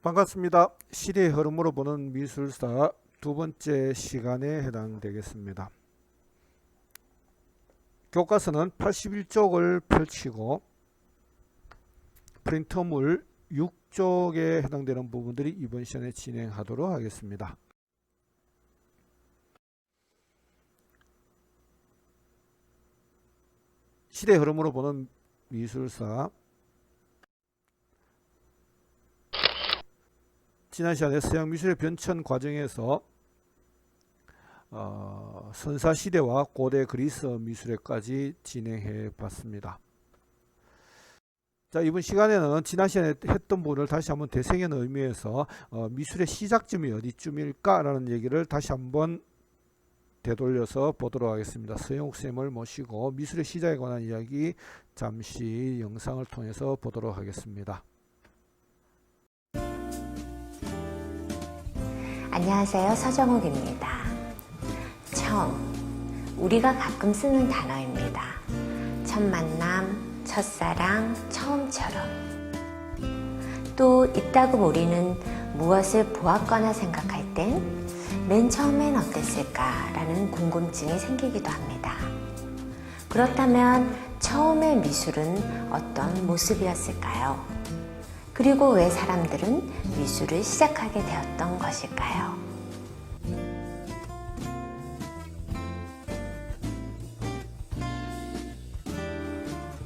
반갑습니다. 시대의 흐름으로 보는 미술사 두 번째 시간에 해당되겠습니다. 교과서는 81쪽을 펼치고 프린터물 6쪽에 해당되는 부분들이 이번 시간에 진행하도록 하겠습니다. 시대의 흐름으로 보는 미술사, 지난 시간에 서양 미술의 변천 과정에서 선사시대와 고대 그리스 미술에까지 진행해 봤습니다. 자, 이번 시간에는 지난 시간에 했던 부분을 다시 한번 되새기는 의미에서 미술의 시작점이 어디쯤일까 라는 얘기를 다시 한번 되돌려서 보도록 하겠습니다. 서영욱 쌤을 모시고 미술의 시작에 관한 이야기 잠시 영상을 통해서 보도록 하겠습니다. 안녕하세요. 서정욱입니다. 처음, 우리가 가끔 쓰는 단어입니다. 첫 만남, 첫사랑, 처음처럼. 또 이따금 우리는 무엇을 보았거나 생각할 땐 맨 처음엔 어땠을까라는 궁금증이 생기기도 합니다. 그렇다면 처음의 미술은 어떤 모습이었을까요? 그리고 왜 사람들은 미술을 시작하게 되었던 것일까요?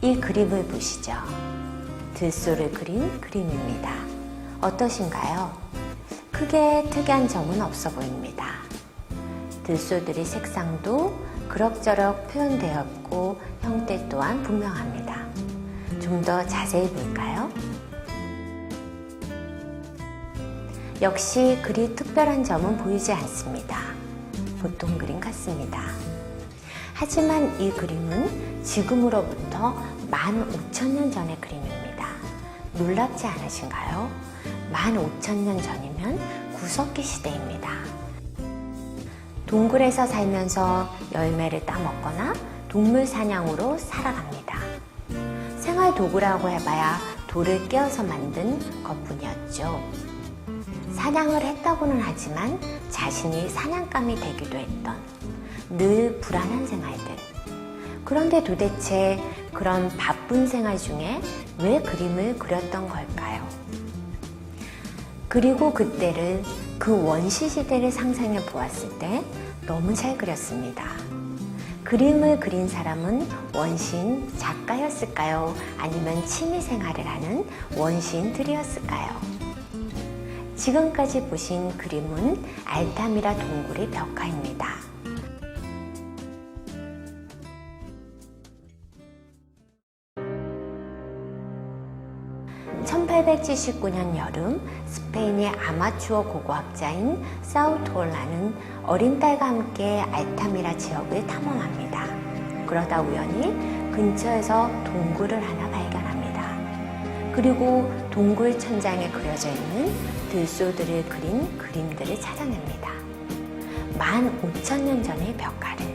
이 그림을 보시죠. 들소를 그린 그림입니다. 어떠신가요? 크게 특이한 점은 없어 보입니다. 들소들의 색상도 그럭저럭 표현되었고 형태 또한 분명합니다. 좀 더 자세히 볼까요? 역시 그리 특별한 점은 보이지 않습니다. 보통 그림 같습니다. 하지만 이 그림은 지금으로부터 15,000년 전의 그림입니다. 놀랍지 않으신가요? 15,000년 전이면 구석기 시대입니다. 동굴에서 살면서 열매를 따먹거나 동물 사냥으로 살아갑니다. 생활 도구라고 해봐야 돌을 깨어서 만든 것뿐이었죠. 사냥을 했다고는 하지만 자신이 사냥감이 되기도 했던 늘 불안한 생활들. 그런데 도대체 그런 바쁜 생활 중에 왜 그림을 그렸던 걸까요? 그리고 그때를 그 원시시대를 상상해 보았을 때 너무 잘 그렸습니다. 그림을 그린 사람은 원시인 작가였을까요? 아니면 취미생활을 하는 원시인들이었을까요? 지금까지 보신 그림은 알타미라 동굴의 벽화입니다. 1879년 여름 스페인의 아마추어 고고학자인 사우토올라는 어린 딸과 함께 알타미라 지역을 탐험합니다. 그러다 우연히 근처에서 동굴을 하나 발견합니다. 그리고 동굴 천장에 그려져 있는 들소들을 그린 그림들을 찾아냅니다. 15,000년 전의 벽화를.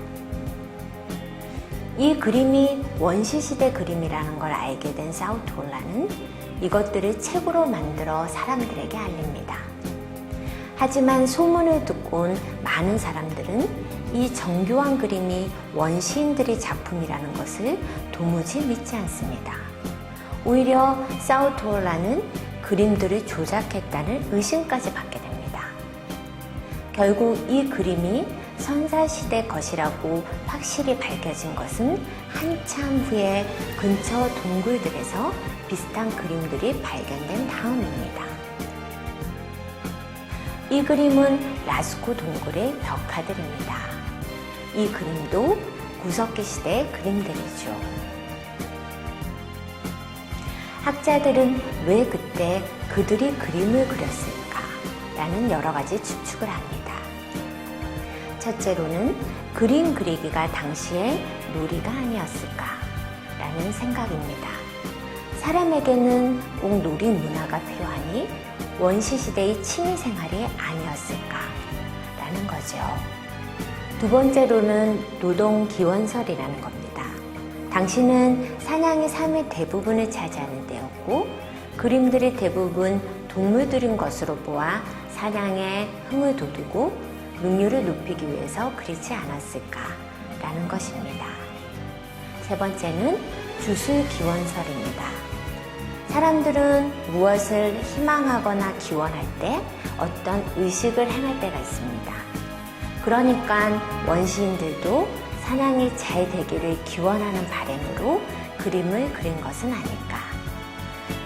이 그림이 원시시대 그림이라는 걸 알게 된 사우토올라는 이것들을 책으로 만들어 사람들에게 알립니다. 하지만 소문을 듣고 온 많은 사람들은 이 정교한 그림이 원시인들의 작품이라는 것을 도무지 믿지 않습니다. 오히려 사우토올라는 그림들을 조작했다는 의심까지 받게 됩니다. 결국 이 그림이 선사시대 것이라고 확실히 밝혀진 것은 한참 후에 근처 동굴들에서 비슷한 그림들이 발견된 다음입니다. 이 그림은 라스코 동굴의 벽화들입니다. 이 그림도 구석기 시대의 그림들이죠. 학자들은 왜 그때 그들이 그림을 그렸을까? 라는 여러 가지 추측을 합니다. 첫째로는 그림 그리기가 당시의 놀이가 아니었을까? 라는 생각입니다. 사람에게는 꼭 놀이 문화가 필요하니 원시시대의 취미생활이 아니었을까? 라는 거죠. 두 번째로는 노동기원설이라는 겁니다. 당시는 사냥이 삶의 대부분을 차지하는 때였고 그림들이 대부분 동물들인 것으로 보아 사냥에 흥을 돋우고 능률을 높이기 위해서 그리지 않았을까라는 것입니다. 세 번째는 주술기원설입니다. 사람들은 무엇을 희망하거나 기원할 때 어떤 의식을 행할 때가 있습니다. 그러니까 원시인들도 사냥이 잘 되기를 기원하는 바람으로 그림을 그린 것은 아닐까.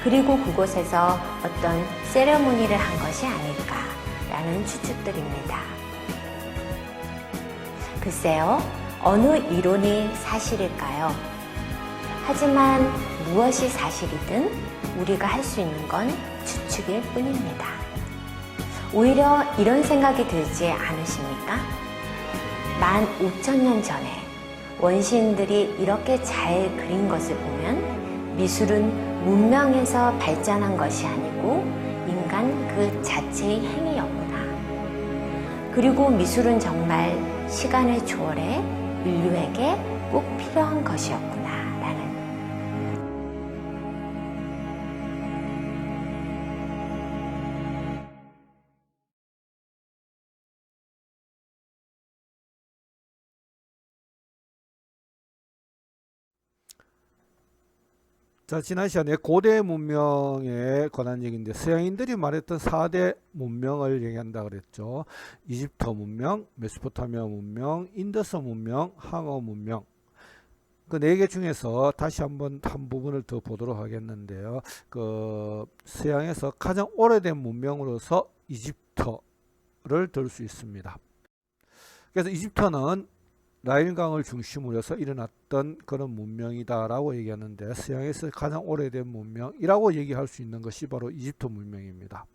그리고 그곳에서 어떤 세레모니를 한 것이 아닐까라는 추측들입니다. 글쎄요, 어느 이론이 사실일까요? 하지만 무엇이 사실이든 우리가 할 수 있는 건 추측일 뿐입니다. 오히려 이런 생각이 들지 않으십니까? 15,000년 전에 원시인들이 이렇게 잘 그린 것을 보면 미술은 문명에서 발전한 것이 아니고 인간 그 자체의 행위였구나. 그리고 미술은 정말 시간을 초월해 인류에게 꼭 필요한 것이었구나. 자, 지난 시간에 고대 문명에 관한 얘기인데 서양인들이 말했던 4대 문명을 얘기한다 그랬죠. 이집트 문명, 메소포타미아 문명, 인더스 문명, 항어 문명. 그 4개 중에서 다시 한번 한 부분을 더 보도록 하겠는데요. 그 서양에서 가장 오래된 문명으로서 이집트를 들 수 있습니다. 그래서 이집트는 나일강을 중심으로 해서 일어났던 그런 문명이다라고 얘기하는데 서양에서 가장 오래된 문명이라고 얘기할 수 있는 것이 바로 이집트 문명입니다.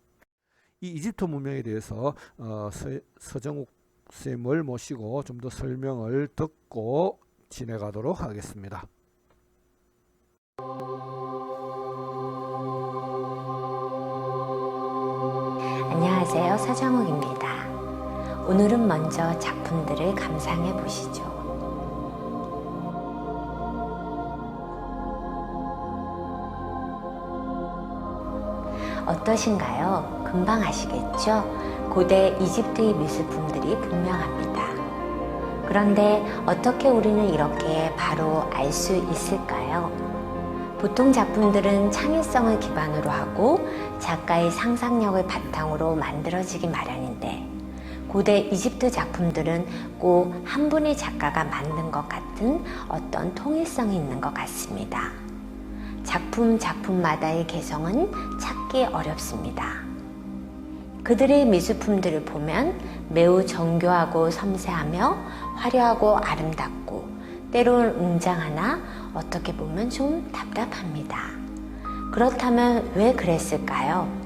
이 이집트 문명에 대해서 서정욱 쌤을 모시고 좀 더 설명을 듣고 진행하도록 하겠습니다. 안녕하세요, 서정욱입니다. 오늘은 먼저 작품들을 감상해 보시죠. 어떠신가요? 금방 아시겠죠? 고대 이집트의 미술품들이 분명합니다. 그런데 어떻게 우리는 이렇게 바로 알 수 있을까요? 보통 작품들은 창의성을 기반으로 하고 작가의 상상력을 바탕으로 만들어지기 마련인데 고대 이집트 작품들은 꼭 한 분의 작가가 만든 것 같은 어떤 통일성이 있는 것 같습니다. 작품마다의 개성은 찾기 어렵습니다. 그들의 미술품들을 보면 매우 정교하고 섬세하며 화려하고 아름답고 때로는 웅장하나 어떻게 보면 좀 답답합니다. 그렇다면 왜 그랬을까요?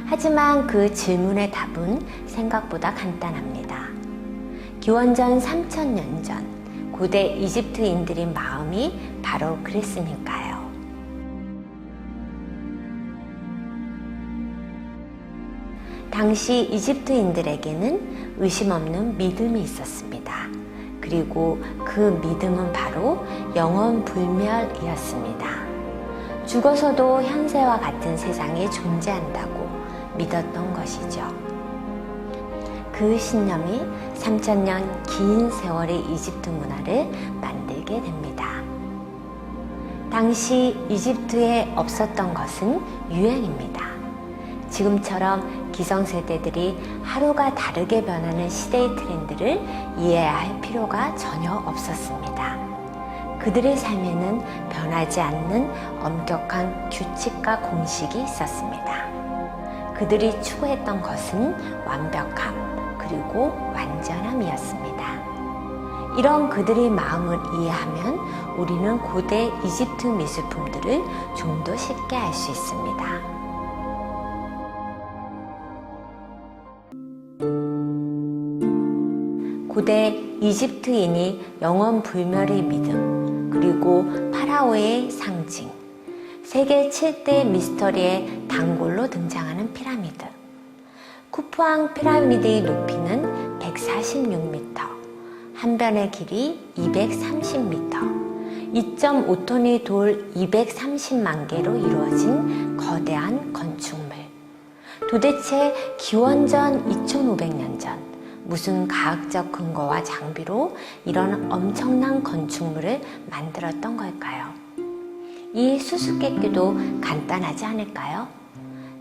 하지만 그 질문의 답은 생각보다 간단합니다. 기원전 3000년 전 고대 이집트인들의 마음이 바로 그랬으니까요. 당시 이집트인들에게는 의심 없는 믿음이 있었습니다. 그리고 그 믿음은 바로 영원불멸이었습니다. 죽어서도 현세와 같은 세상이 존재한다고 믿었던 것이죠. 그 신념이 3000년 긴 세월의 이집트 문화를 만들게 됩니다. 당시 이집트에 없었던 것은 유행입니다. 지금처럼 기성세대들이 하루가 다르게 변하는 시대의 트렌드를 이해해야 할 필요가 전혀 없었습니다. 그들의 삶에는 변하지 않는 엄격한 규칙과 공식이 있었습니다. 그들이 추구했던 것은 완벽함 그리고 완전함이었습니다. 이런 그들의 마음을 이해하면 우리는 고대 이집트 미술품들을 좀 더 쉽게 알 수 있습니다. 고대 이집트인이 영원불멸의 믿음 그리고 파라오의 상징 세계 7대 미스터리의 단골로 등장하는 피라미드. 쿠푸왕 피라미드의 높이는 146m, 한 변의 길이 230m, 2.5톤의 돌 230만 개로 이루어진 거대한 건축물. 도대체 기원전 2500년 전 무슨 과학적 근거와 장비로 이런 엄청난 건축물을 만들었던 걸까요? 이 수수께끼도 간단하지 않을까요?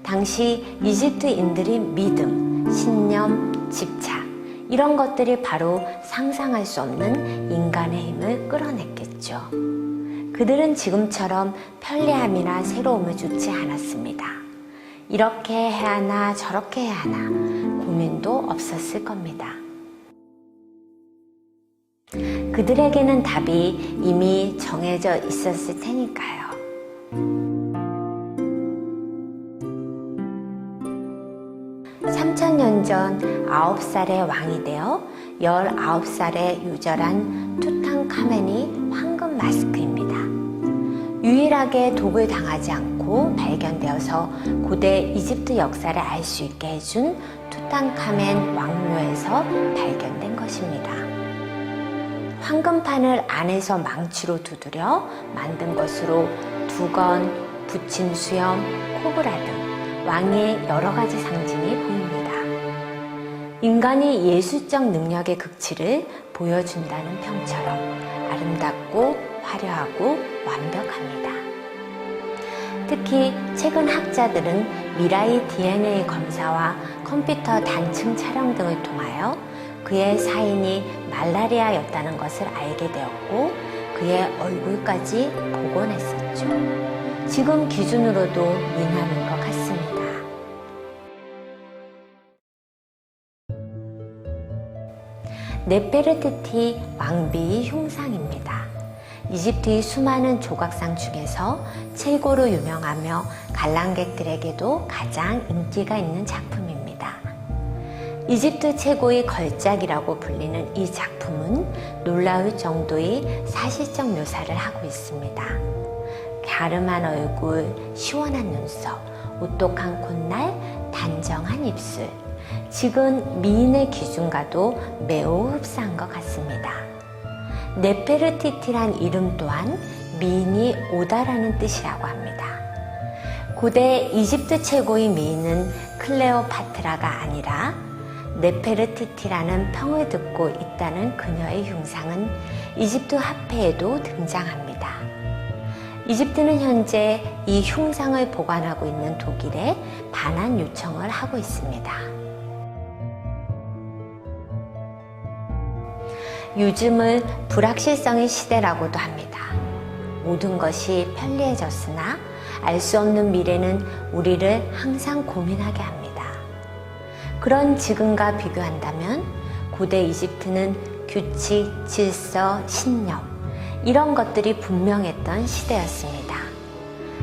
당시 이집트인들이 믿음, 신념, 집착 이런 것들이 바로 상상할 수 없는 인간의 힘을 끌어냈겠죠. 그들은 지금처럼 편리함이나 새로움을 쫓지 않았습니다. 이렇게 해야 하나 저렇게 해야 하나 고민도 없었을 겁니다. 그들에게는 답이 이미 정해져 있었을 테니까요. 3000년 전 9살의 왕이 되어 19살에 유절한 투탕카멘이 황금 마스크입니다. 유일하게 독을 당하지 않고 발견되어서 고대 이집트 역사를 알 수 있게 해준 투탕카멘 왕묘에서 발견된 것입니다. 황금판을 안에서 망치로 두드려 만든 것으로 두건, 붙임 수염, 코브라 등 왕의 여러 가지 상징이 보입니다. 인간이 예술적 능력의 극치를 보여준다는 평처럼 아름답고 화려하고 완벽합니다. 특히 최근 학자들은 미라이 DNA 검사와 컴퓨터 단층 촬영 등을 통하여 그의 사인이 말라리아였다는 것을 알게 되었고 그의 얼굴까지 복원했었죠. 지금 기준으로도 미남인 것 같습니다. 네페르티티 왕비의 흉상입니다. 이집트의 수많은 조각상 중에서 최고로 유명하며 관람객들에게도 가장 인기가 있는 작품입니다. 이집트 최고의 걸작이라고 불리는 이 작품은 놀라울 정도의 사실적 묘사를 하고 있습니다. 갸름한 얼굴, 시원한 눈썹, 오똑한 콧날, 단정한 입술. 지금 미인의 기준과도 매우 흡사한 것 같습니다. 네페르티티란 이름 또한 미인이 오다라는 뜻이라고 합니다. 고대 이집트 최고의 미인은 클레오파트라가 아니라 네페르티티라는 평을 듣고 있다는 그녀의 흉상은 이집트 화폐에도 등장합니다. 이집트는 현재 이 흉상을 보관하고 있는 독일에 반환 요청을 하고 있습니다. 요즘을 불확실성의 시대라고도 합니다. 모든 것이 편리해졌으나 알 수 없는 미래는 우리를 항상 고민하게 합니다. 그런 지금과 비교한다면 고대 이집트는 규칙, 질서, 신념 이런 것들이 분명했던 시대였습니다.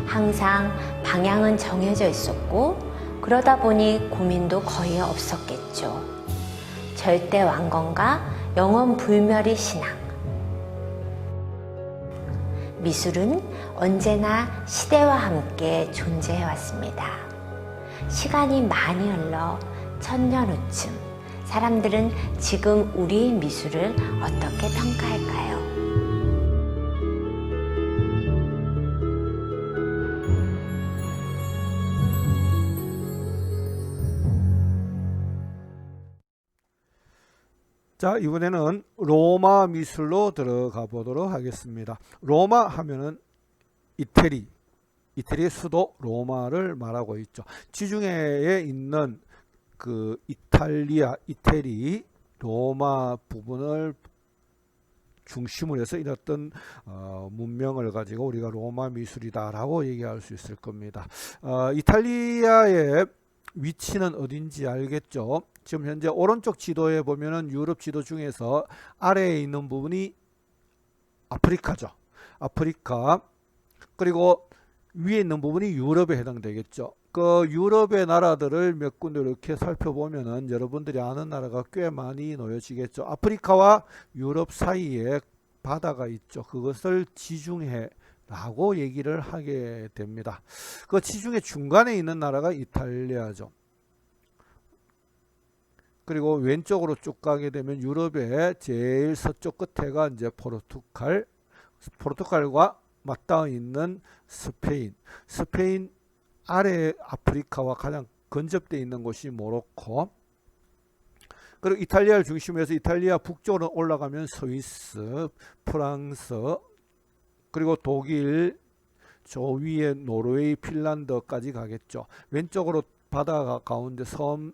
항상 방향은 정해져 있었고 그러다 보니 고민도 거의 없었겠죠. 절대 왕건과 영원 불멸의 신앙. 미술은 언제나 시대와 함께 존재해왔습니다. 시간이 많이 흘러 천년 후쯤 사람들은 지금 우리의 미술을 어떻게 평가할까요? 자, 이번에는 로마 미술로 들어가 보도록 하겠습니다. 로마 하면은 이태리의 수도 로마를 말하고 있죠. 지중해에 있는 그 이태리, 로마 부분을 중심으로 해서 이랬던 문명을 가지고 우리가 로마 미술이다라고 얘기할 수 있을 겁니다. 이탈리아의 위치는 어딘지 알겠죠? 지금 현재 오른쪽 지도에 보면은 유럽 지도 중에서 아래에 있는 부분이 아프리카죠. 아프리카. 그리고 위에 있는 부분이 유럽에 해당되겠죠. 그 유럽의 나라들을 몇 군데 이렇게 살펴보면은 여러분들이 아는 나라가 꽤 많이 놓여지겠죠. 아프리카와 유럽 사이에 바다가 있죠. 그것을 지중해라고 얘기를 하게 됩니다. 그 지중해 중간에 있는 나라가 이탈리아죠. 그리고 왼쪽으로 쭉 가게 되면 유럽의 제일 서쪽 끝에가 이제 포르투갈, 포르투갈과 맞닿아 있는 스페인 아래 아프리카와 가장 근접되어 있는 곳이 모로코, 그리고 이탈리아를 중심으로 해서 이탈리아 북쪽으로 올라가면 스위스, 프랑스, 그리고 독일, 저 위에 노르웨이, 핀란드까지 가겠죠. 왼쪽으로 바다 가운데 섬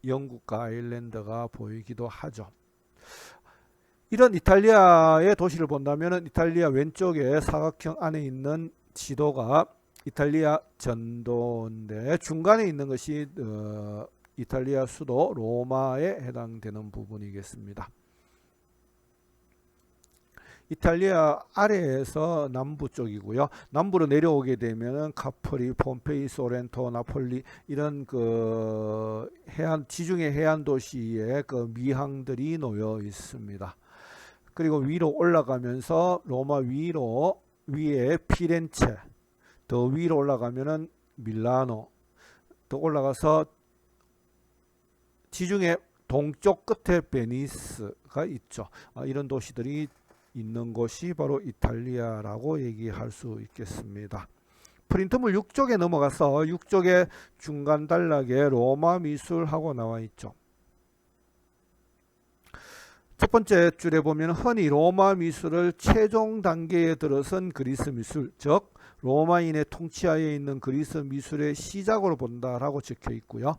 영국과 아일랜드가 보이기도 하죠. 이런 이탈리아의 도시를 본다면 이탈리아 왼쪽에 사각형 안에 있는 지도가 이탈리아 전도인데, 중간에 있는 것이 이탈리아 수도 로마에 해당되는 부분이겠습니다. 이탈리아 아래에서 남부 쪽이고요. 남부로 내려오게 되면은 카프리, 폼페이, 소렌토, 나폴리 이런 그 지중해 해안 도시의 그 미항들이 놓여 있습니다. 그리고 위로 올라가면서 로마 위에 피렌체, 더 위로 올라가면은 밀라노, 더 올라가서 지중해 동쪽 끝에 베니스가 있죠. 이런 도시들이 있는 곳이 바로 이탈리아라고 얘기할 수 있겠습니다. 프린트물 6쪽에 넘어가서 6쪽의 중간 단락에 로마 미술하고 나와 있죠. 첫 번째 줄에 보면 흔히 로마 미술을 최종 단계에 들어선 그리스 미술, 즉 로마인의 통치하에 있는 그리스 미술의 시작으로 본다라고 적혀 있고요.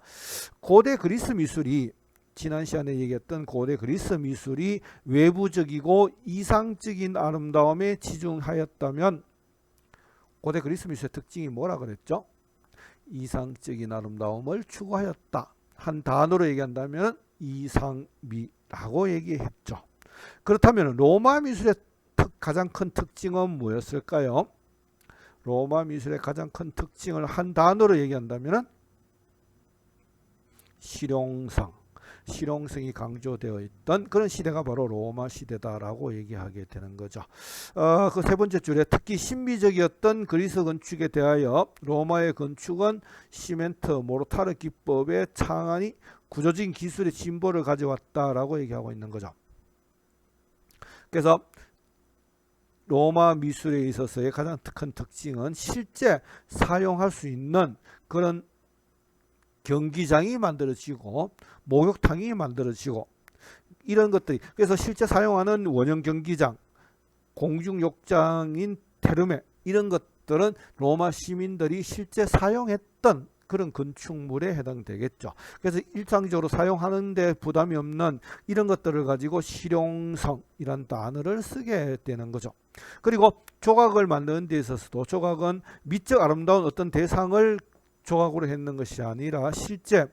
고대 그리스 미술이, 지난 시간에 얘기했던 고대 그리스 미술이 외부적이고 이상적인 아름다움에 치중하였다면, 고대 그리스 미술의 특징이 뭐라 그랬죠? 이상적인 아름다움을 추구하였다. 한 단어로 얘기한다면 이상미라고 얘기했죠. 그렇다면 로마 미술의 가장 큰 특징은 뭐였을까요? 로마 미술의 가장 큰 특징을 한 단어로 얘기한다면 실용성이 강조되어 있던 그런 시대가 바로 로마 시대다라고 얘기하게 되는 거죠. 그 세 번째 줄에 특히 신비적이었던 그리스 건축에 대하여 로마의 건축은 시멘트, 모르타르 기법의 창안이 구조적인 기술의 진보를 가져왔다라고 얘기하고 있는 거죠. 그래서 로마 미술에 있어서의 가장 큰 특징은 실제 사용할 수 있는 그런 경기장이 만들어지고 목욕탕이 만들어지고 이런 것들이, 그래서 실제 사용하는 원형 경기장, 공중욕장인 테르메, 이런 것들은 로마 시민들이 실제 사용했던 그런 건축물에 해당되겠죠. 그래서 일상적으로 사용하는 데 부담이 없는 이런 것들을 가지고 실용성이란 단어를 쓰게 되는 거죠. 그리고 조각을 만드는 데 있어서도 조각은 미적 아름다운 어떤 대상을 조각으로 했는 것이 아니라 실제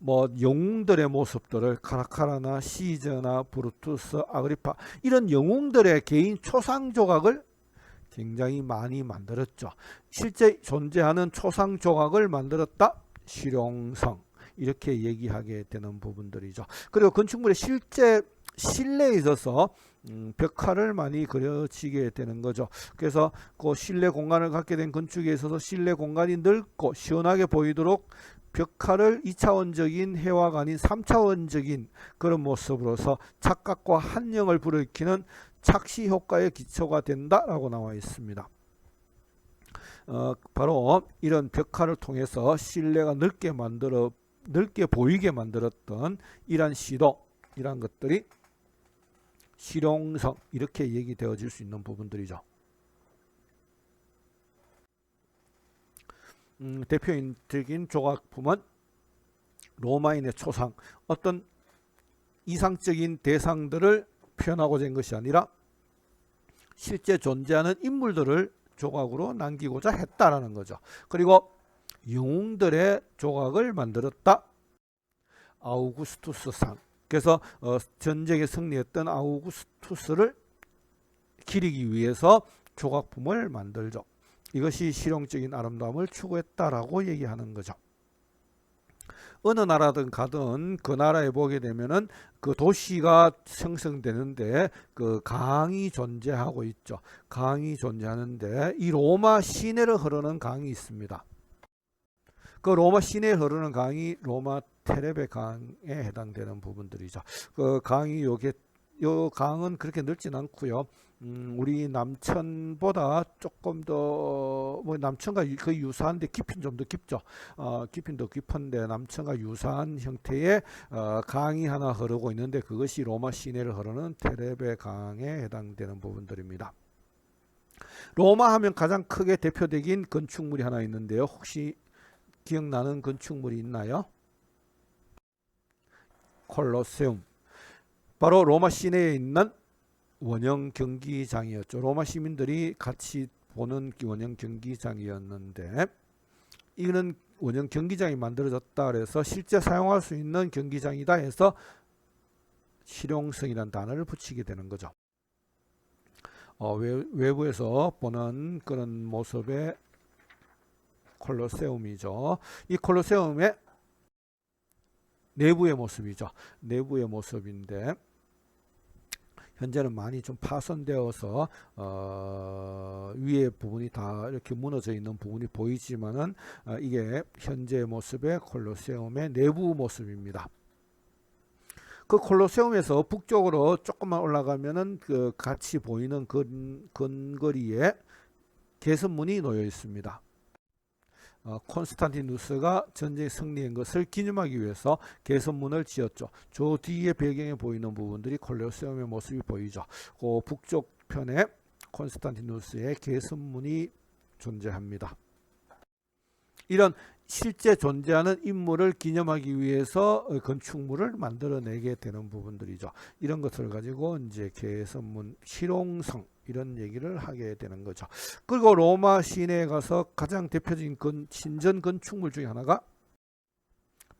영웅들의 모습들을 카라카라나 시저나 브루투스, 아그리파 이런 영웅들의 개인 초상 조각을 굉장히 많이 만들었죠. 실제 존재하는 초상 조각을 만들었다. 실용성, 이렇게 얘기하게 되는 부분들이죠. 그리고 건축물의 실제 실내에 있어서 벽화를 많이 그려지게 되는 거죠. 그래서 그 실내 공간을 갖게 된 건축에 있어서 실내 공간이 넓고 시원하게 보이도록 벽화를 2차원적인 해화가 아닌 3차원적인 그런 모습으로서 착각과 한영을 불러일으키는 착시 효과의 기초가 된다라고 나와 있습니다. 바로 이런 벽화를 통해서 실내가 넓게 보이게 만들었던 이러한 시도, 이러한 것들이 실용성, 이렇게 얘기되어질 수 있는 부분들이죠. 대표적인 조각품은 로마인의 초상, 어떤 이상적인 대상들을 표현하고자 한 것이 아니라 실제 존재하는 인물들을 조각으로 남기고자 했다라는 거죠. 그리고 영웅들의 조각을 만들었다. 아우구스투스상. 그래서 전쟁에 승리했던 아우구스투스를 기리기 위해서 조각품을 만들죠. 이것이 실용적인 아름다움을 추구했다라고 얘기하는 거죠. 어느 나라든 가든 그 나라에 보게 되면은 그 도시가 형성되는데 그 강이 존재하고 있죠. 강이 존재하는데 이 로마 시내를 흐르는 강이 있습니다. 그 로마 시내에 흐르는 강이 로마 테레베 강에 해당되는 부분들이죠. 그 강이 요게 요 강은 그렇게 넓진 않고요. 우리 남천보다 조금 더 뭐 남천과 거의 유사한데 깊이는 좀 더 깊죠. 깊이는 더 깊은데 남천과 유사한 형태의 강이 하나 흐르고 있는데 그것이 로마 시내를 흐르는 테레베 강에 해당되는 부분들입니다. 로마 하면 가장 크게 대표적인 건축물이 하나 있는데요. 혹시 기억나는 건축물이 있나요? 콜로세움. 바로 로마 시내에 있는 원형 경기장이었죠. 로마 시민들이 같이 보는 원형 경기장이었는데 이는 원형 경기장이 만들어졌다 그래서 실제 사용할 수 있는 경기장이다 해서 실용성이라는 단어를 붙이게 되는 거죠. 외부에서 보는 그런 모습의 콜로세움이죠. 이 콜로세움의 내부의 모습이죠. 내부의 모습인데 현재는 많이 좀 파손되어서 위에 부분이 다 이렇게 무너져 있는 부분이 보이지만은 이게 현재 모습의 콜로세움의 내부 모습입니다. 그 콜로세움에서 북쪽으로 조금만 올라가면은 그 같이 보이는 근거리에 개선문이 놓여 있습니다. 콘스탄티누스가 전쟁에 승리한 것을 기념하기 위해서 개선문을 지었죠. 저 뒤에 배경에 보이는 부분들이 콜로세움의 모습이 보이죠. 그 북쪽 편에 콘스탄티누스의 개선문이 존재합니다. 이런 실제 존재하는 인물을 기념하기 위해서 건축물을 만들어내게 되는 부분들이죠. 이런 것을 가지고 이제 개선문, 실용성 이런 얘기를 하게 되는 거죠. 그리고 로마 시내에 가서 가장 대표적인 신전 건축물 중에 하나가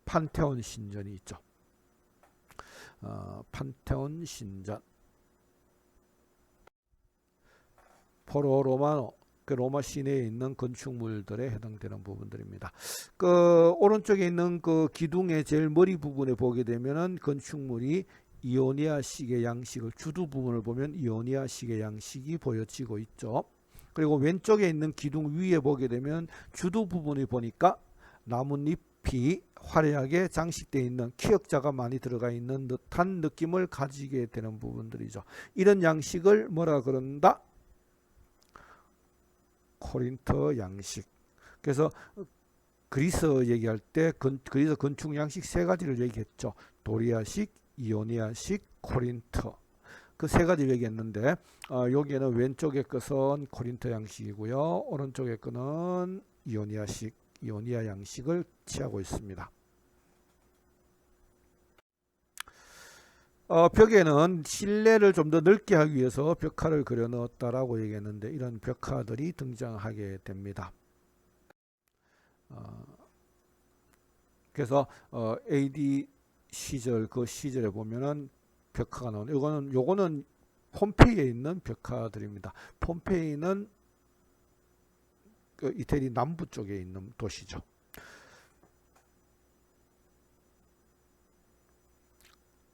판테온 신전이 있죠. 판테온 신전, 포로 로마노, 그 로마 시내에 있는 건축물들에 해당되는 부분들입니다. 그 오른쪽에 있는 그 기둥의 제일 머리 부분에 보게 되면은 건축물이 이오니아식의 양식을 주두 부분을 보면 이오니아식의 양식이 보여지고 있죠. 그리고 왼쪽에 있는 기둥 위에 보게 되면 주두 부분을 보니까 나뭇잎이 화려하게 장식되어 있는 키역자가 많이 들어가 있는 듯한 느낌을 가지게 되는 부분들이죠. 이런 양식을 뭐라 그런다? 코린토 양식. 그래서 그리스 얘기할 때 그리스 건축 양식 세 가지를 얘기했죠. 도리아식, 이오니아식, 코린토. 그 세 가지를 얘기했는데 여기에는 왼쪽의 것은 코린토 양식이고요. 오른쪽의 것은 이오니아식, 이오니아 양식을 취하고 있습니다. 벽에는 실내를 좀 더 넓게 하기 위해서 벽화를 그려 넣었다라고 얘기했는데 이런 벽화들이 등장하게 됩니다. 그래서 AD 시절 그 시절에 보면은 벽화가 나오는 요거는 폼페이에 있는 벽화들입니다. 폼페이는 그 이태리 남부 쪽에 있는 도시죠.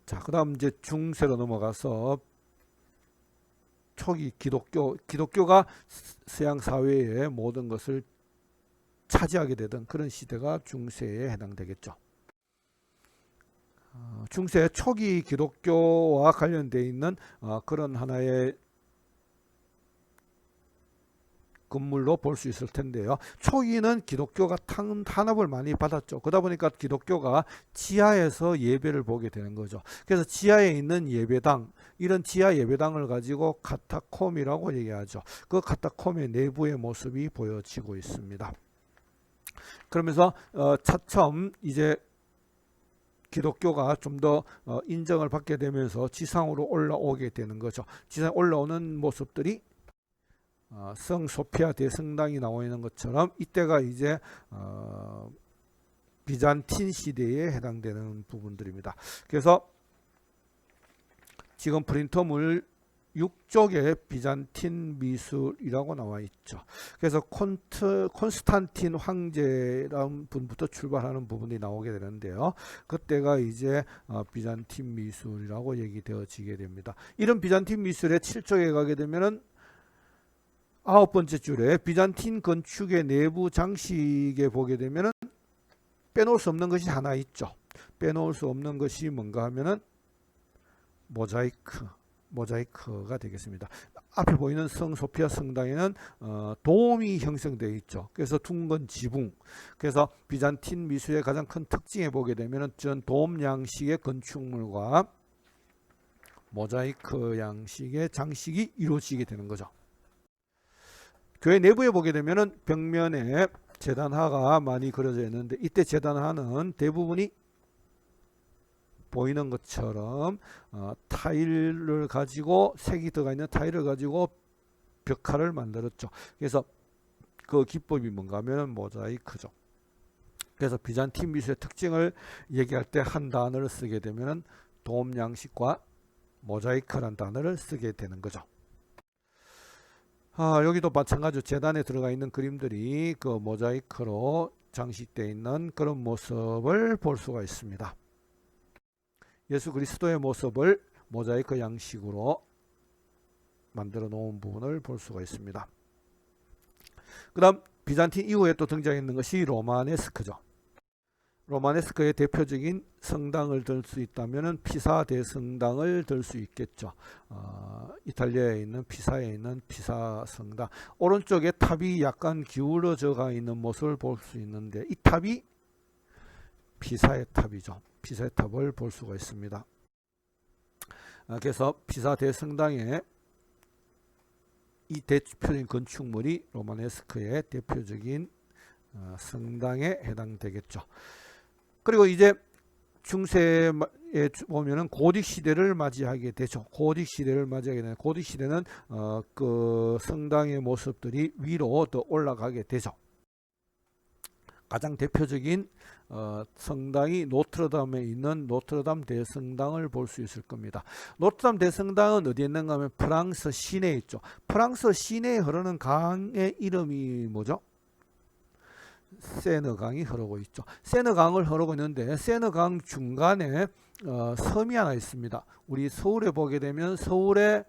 자, 그다음 이제 중세로 넘어가서 초기 기독교가 서양 사회의 모든 것을 차지하게 되던 그런 시대가 중세에 해당되겠죠. 중세 초기 기독교와 관련되어 있는 그런 하나의 건물로 볼 수 있을 텐데요. 초기는 기독교가 탄압을 많이 받았죠. 그러다 보니까 기독교가 지하에서 예배를 보게 되는 거죠. 그래서 지하에 있는 예배당, 이런 지하 예배당을 가지고 카타콤이라고 얘기하죠. 그 카타콤의 내부의 모습이 보여지고 있습니다. 그러면서 차츰 이제 기독교가 좀 더 인정을 받게 되면서 지상으로 올라오게 되는 거죠. 지상에 올라오는 모습들이 성 소피아 대성당이 나와 있는 것처럼 이때가 이제 비잔틴 시대에 해당되는 부분들입니다. 그래서 지금 프린터물 6쪽에 비잔틴 미술이라고 나와 있죠. 그래서 콘스탄틴 황제라는 분부터 출발하는 부분이 나오게 되는데요. 그때가 이제 비잔틴 미술이라고 얘기되어지게 됩니다. 이런 비잔틴 미술의 7쪽에 가게 되면은 9번째 줄에 비잔틴 건축의 내부 장식에 보게 되면은 빼놓을 수 없는 것이 하나 있죠. 빼놓을 수 없는 것이 뭔가 하면은 모자이크가 되겠습니다. 앞에 보이는 성소피아 성당에는 돔이 형성되어 있죠. 그래서 둥근 지붕. 그래서 비잔틴 미술의 가장 큰 특징에 보게 되면 전 돔 양식의 건축물과 모자이크 양식의 장식이 이루어지게 되는 거죠. 교회 내부에 보게 되면 벽면에 제단화가 많이 그려져 있는데, 이때 제단화는 대부분이 보이는 것처럼 타일을 가지고, 색이 들어가 있는 타일을 가지고 벽화를 만들었죠. 그래서 그 기법이 뭔가 하면 모자이크죠. 그래서 비잔틴 미술의 특징을 얘기할 때 한 단어를 쓰게 되면 돔 양식과 모자이크란 단어를 쓰게 되는 거죠. 여기도 마찬가지로 제단에 들어가 있는 그림들이 그 모자이크로 장식되어 있는 그런 모습을 볼 수가 있습니다. 예수 그리스도의 모습을 모자이크 양식으로 만들어 놓은 부분을 볼 수가 있습니다. 그 다음 비잔틴 이후에 또 등장했는 것이 로마네스크죠. 로마네스크의 대표적인 성당을 들 수 있다면 피사 대성당을 들 수 있겠죠. 이탈리아에 있는 피사에 있는 피사 성당. 오른쪽에 탑이 약간 기울어져 있는 모습을 볼 수 있는데, 이 탑이 피사의 탑이죠. 피사의 탑을 볼 수가 있습니다. 그래서 피사 대성당의 이 대표적인 건축물이 로마네스크의 대표적인 성당에 해당되겠죠. 그리고 이제 중세에 보면은 고딕 시대를 맞이하게 되죠. 고딕 시대를 맞이하게 되는, 고딕 시대는 그 성당의 모습들이 위로 더 올라가게 되죠. 가장 대표적인 성당이 노트르담에 있는 노트르담 대성당을 볼 수 있을 겁니다. 노트르담 대성당은 어디에 있는가 하면 프랑스 시내에 있죠. 프랑스 시내에 흐르는 강의 이름이 뭐죠? 세느강이 흐르고 있죠. 세느강을 흐르고 있는데, 세느강 중간에 섬이 하나 있습니다. 우리 서울에 보게 되면 서울에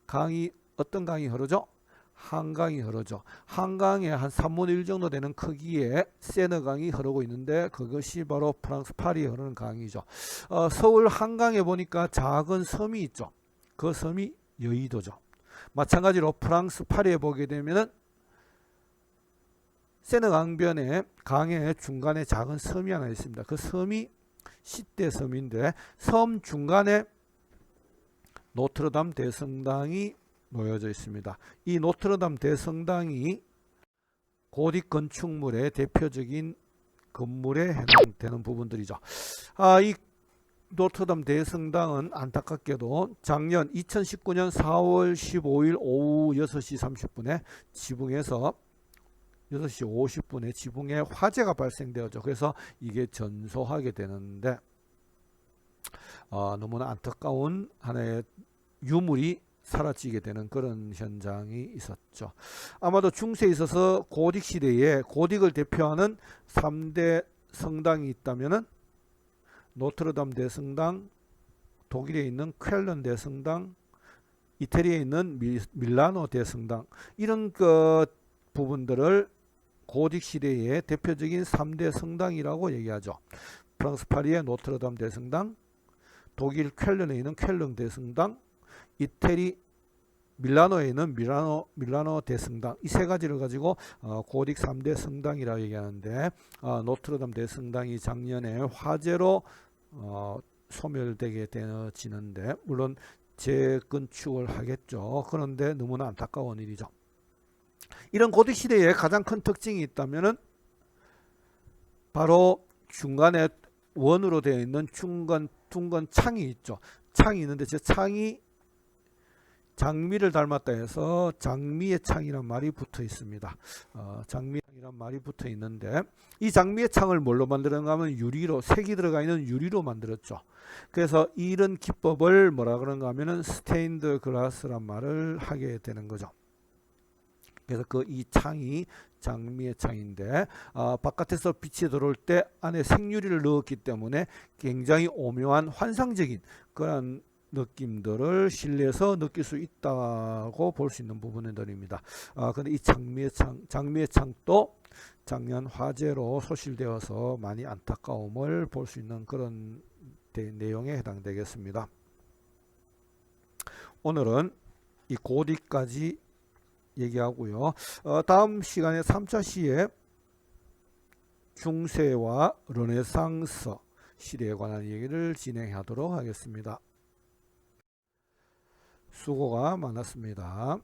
강이, 어떤 강이 흐르죠? 한강이 흐르죠. 한강의 한 3분의 1 정도 되는 크기의 세느강이 흐르고 있는데, 그것이 바로 프랑스 파리에 흐르는 강이죠. 서울 한강에 보니까 작은 섬이 있죠. 그 섬이 여의도죠. 마찬가지로 프랑스 파리에 보게 되면은 세느강변에 강의 중간에 작은 섬이 하나 있습니다. 그 섬이 시대 섬인데, 섬 중간에 노트르담 대성당이 놓여져 있습니다. 이 노트르담 대성당이 고딕 건축물의 대표적인 건물에 해당되는 부분들이죠. 이 노트르담 대성당은 안타깝게도 작년 2019년 4월 15일 오후 6시 30분에 지붕에서 6시 50분에 지붕에 화재가 발생되었죠. 그래서 이게 전소하게 되는데, 너무나 안타까운 하나의 유물이 사라지게 되는 그런 현장이 있었죠. 아마도 중세에 있어서 고딕 시대에 고딕을 대표하는 3대 성당이 있다면은 노트르담 대성당, 독일에 있는 쾰른 대성당, 이태리에 있는 밀라노 대성당, 이런 그 부분들을 고딕 시대의 대표적인 3대 성당이라고 얘기하죠. 프랑스 파리의 노트르담 대성당, 독일 쾰른에 있는 쾰른 대성당, 이태리 밀라노에 있는 밀라노 대성당, 이 세 가지를 가지고 고딕 3대 성당이라고 얘기하는데, 노트르담 대성당이 작년에 화재로 소멸되게 되어지는데, 물론 재건축을 하겠죠. 그런데 너무나 안타까운 일이죠. 이런 고딕 시대에 가장 큰 특징이 있다면은 바로 중간에 원으로 되어 있는 둥근 창이 있죠. 창이 있는데, 저 창이 장미를 닮았다 해서 장미의 창이란 말이 붙어 있습니다. 장미창이란 말이 붙어 있는데, 이 장미의 창을 뭘로 만들었는가 하면 유리로, 색이 들어가 있는 유리로 만들었죠. 그래서 이런 기법을 뭐라 그런가 하면은 스테인드 글라스란 말을 하게 되는 거죠. 그래서 이 창이 장미의 창인데, 바깥에서 빛이 들어올 때 안에 생유리를 넣었기 때문에 굉장히 오묘한 환상적인 그런 느낌들을 실내에서 느낄 수 있다고 볼 수 있는 부분들입니다. 근데 이 장미의 창도 작년 화재로 소실되어서 많이 안타까움을 볼 수 있는 그런 내용에 해당되겠습니다. 오늘은 이 고디까지 얘기하고요. 다음 시간에 3차 시에 중세와 르네상스 시대에 관한 얘기를 진행하도록 하겠습니다. 수고가 많았습니다.